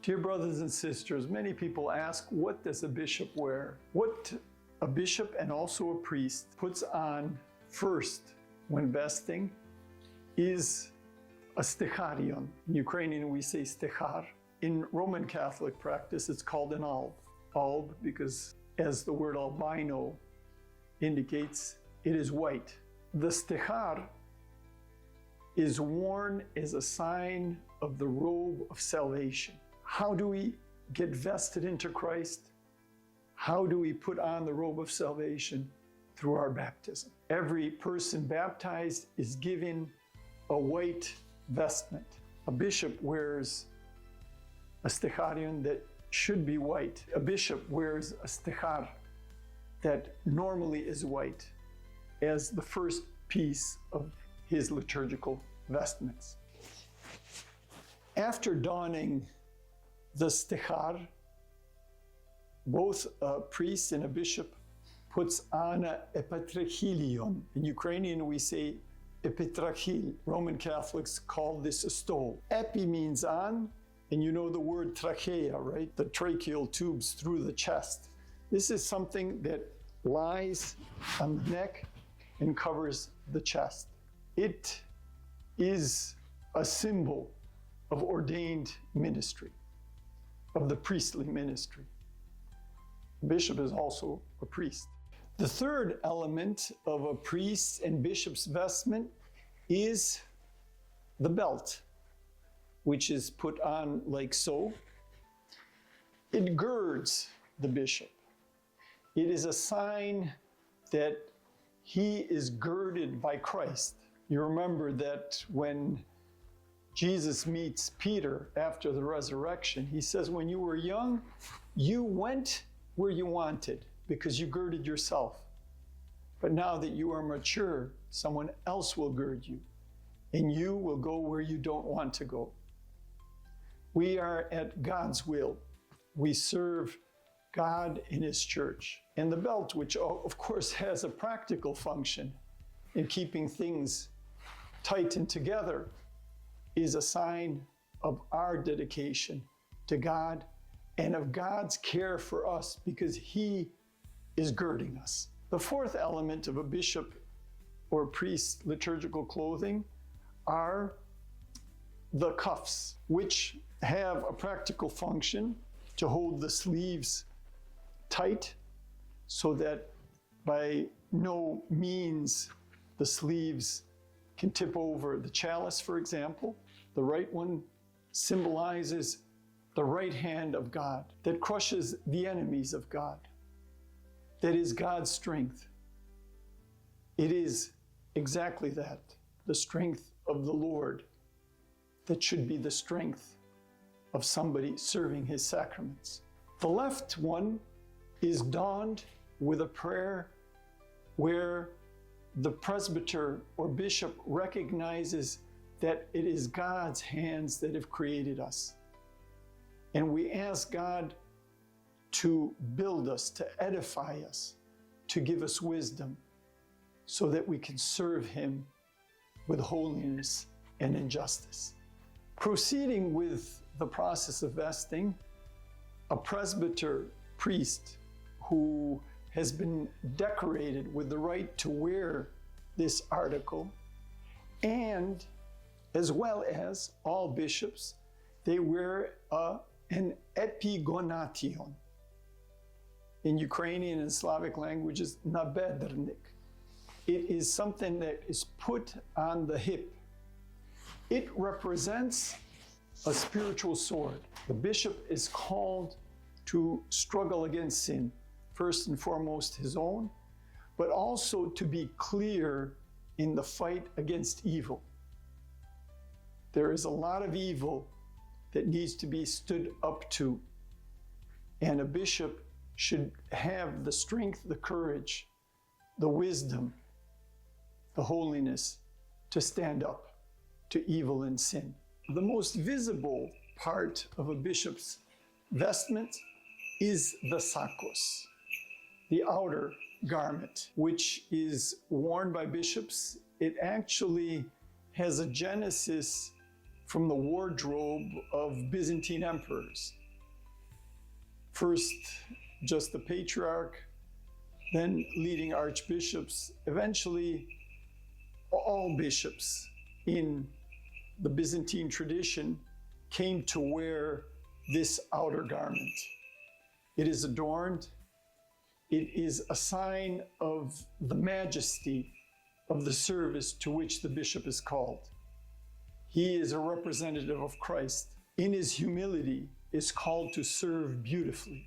Dear brothers and sisters, many people ask, what does a bishop wear? What a bishop and also a priest puts on first when vesting is a stecharion. In Ukrainian we say stechar. In Roman Catholic practice it's called an alb. Alb because, as the word albino indicates, it is white. The stechar is worn as a sign of the robe of salvation. How do we get vested into Christ? How do we put on the robe of salvation? Through our baptism. Every person baptized is given a white vestment. A bishop wears a stecharion that should be white. A bishop wears a stechar that normally is white as the first piece of his liturgical vestments. After donning the stechar, both a priest and a bishop puts on a epitrachilion. In Ukrainian we say epitrachil. Roman Catholics call this a stole. Epi means on, and you know the word trachea, right? The tracheal tubes through the chest. This is something that lies on the neck and covers the chest. It is a symbol of ordained ministry, of the priestly ministry. The bishop is also a priest. The third element of a priest's and bishop's vestment is the belt, which is put on like so. It girds the bishop. It is a sign that he is girded by Christ. You remember that when Jesus meets Peter after the resurrection, he says, when you were young, you went where you wanted because you girded yourself. But now that you are mature, someone else will gird you, and you will go where you don't want to go. We are at God's will. We serve God in His church. And the belt, which of course has a practical function in keeping things tight and together, is a sign of our dedication to God and of God's care for us because He is girding us. The fourth element of a bishop or priest's liturgical clothing are the cuffs, which have a practical function to hold the sleeves tight so that by no means the sleeves can tip over the chalice, for example. The right one symbolizes the right hand of God that crushes the enemies of God. That is God's strength. It is exactly that, the strength of the Lord, that should be the strength of somebody serving His sacraments. The left one is donned with a prayer where the presbyter or bishop recognizes that it is God's hands that have created us. And we ask God to build us, to edify us, to give us wisdom so that we can serve Him with holiness and in justice. Proceeding with the process of vesting, a presbyter priest who has been decorated with the right to wear this article, and as well as all bishops, they wear an epigonation. In Ukrainian and Slavic languages, nabedrnik. It is something that is put on the hip. It represents a spiritual sword. The bishop is called to struggle against sin, first and foremost his own, but also to be clear in the fight against evil. There is a lot of evil that needs to be stood up to, and a bishop should have the strength, the courage, the wisdom, the holiness to stand up to evil and sin. The most visible part of a bishop's vestment is the sakos, the outer garment, which is worn by bishops. It actually has a genesis from the wardrobe of Byzantine emperors. First, just the patriarch, then leading archbishops, eventually all bishops in the Byzantine tradition came to wear this outer garment. It is adorned. It is a sign of the majesty of the service to which the bishop is called. He is a representative of Christ. In his humility, is called to serve beautifully,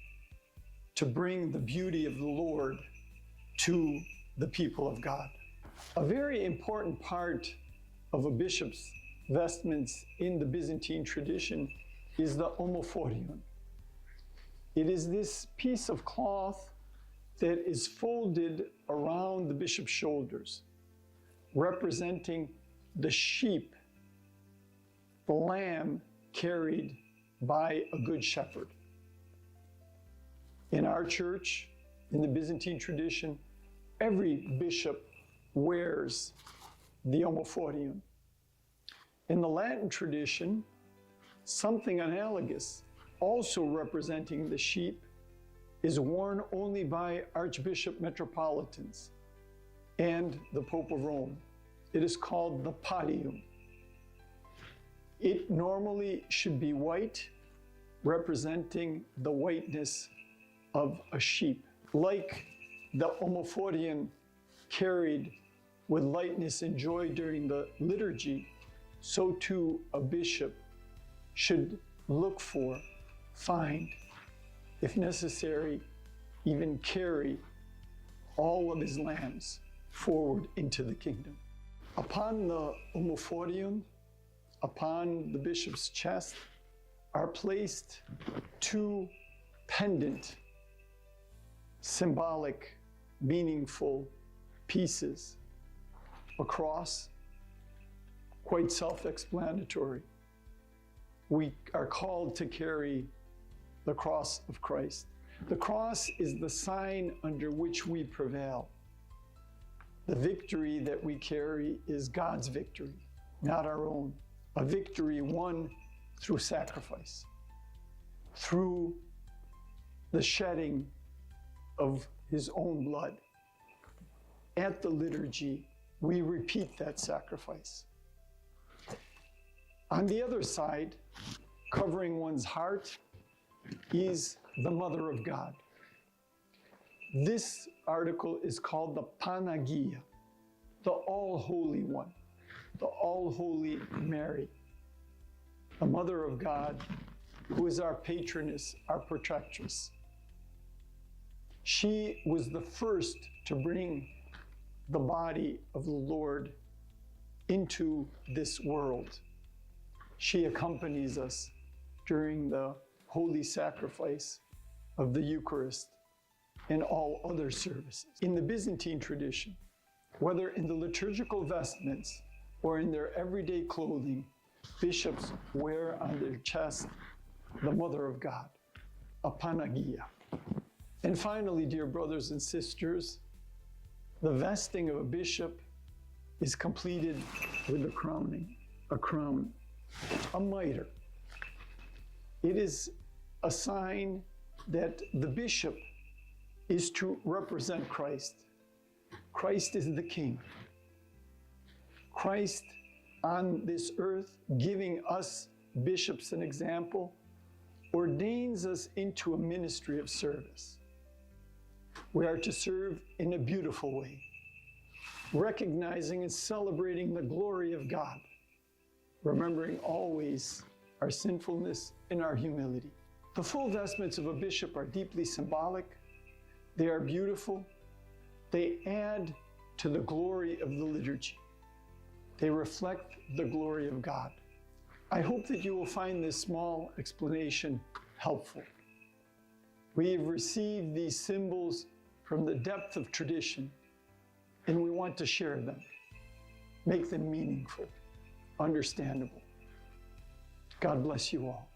to bring the beauty of the Lord to the people of God. A very important part of a bishop's vestments in the Byzantine tradition is the omophorion. It is this piece of cloth that is folded around the bishop's shoulders, representing the sheep, the lamb carried by a good shepherd. In our church, in the Byzantine tradition, every bishop wears the omophorion. In the Latin tradition, something analogous, also representing the sheep, is worn only by archbishop metropolitans and the Pope of Rome. It is called the pallium. It normally should be white, representing the whiteness of a sheep. Like the omophorion carried with lightness and joy during the liturgy, so too a bishop should look for, find, if necessary, even carry all of his lambs forward into the kingdom. Upon the omophorion, upon the bishop's chest, are placed two pendant, symbolic, meaningful pieces. A cross, quite self-explanatory. We are called to carry the cross of Christ. The cross is the sign under which we prevail. The victory that we carry is God's victory, not our own. A victory won through sacrifice, through the shedding of his own blood. At the liturgy, we repeat that sacrifice. On the other side, covering one's heart, is the Mother of God. This article is called the Panagia, the All-Holy One, the All-Holy Mary, the Mother of God, who is our patroness, our protectress. She was the first to bring the body of the Lord into this world. She accompanies us during the holy sacrifice of the Eucharist and all other services. In the Byzantine tradition, whether in the liturgical vestments or in their everyday clothing, bishops wear on their chest the Mother of God, a Panagia. And finally, dear brothers and sisters, the vesting of a bishop is completed with a crowning, a crown, a mitre. It is a sign that the bishop is to represent Christ. Christ is the King. Christ on this earth, giving us bishops an example, ordains us into a ministry of service. We are to serve in a beautiful way, recognizing and celebrating the glory of God, remembering always our sinfulness and our humility. The full vestments of a bishop are deeply symbolic. They are beautiful. They add to the glory of the liturgy. They reflect the glory of God. I hope that you will find this small explanation helpful. We have received these symbols from the depth of tradition, and we want to share them, make them meaningful, understandable. God bless you all.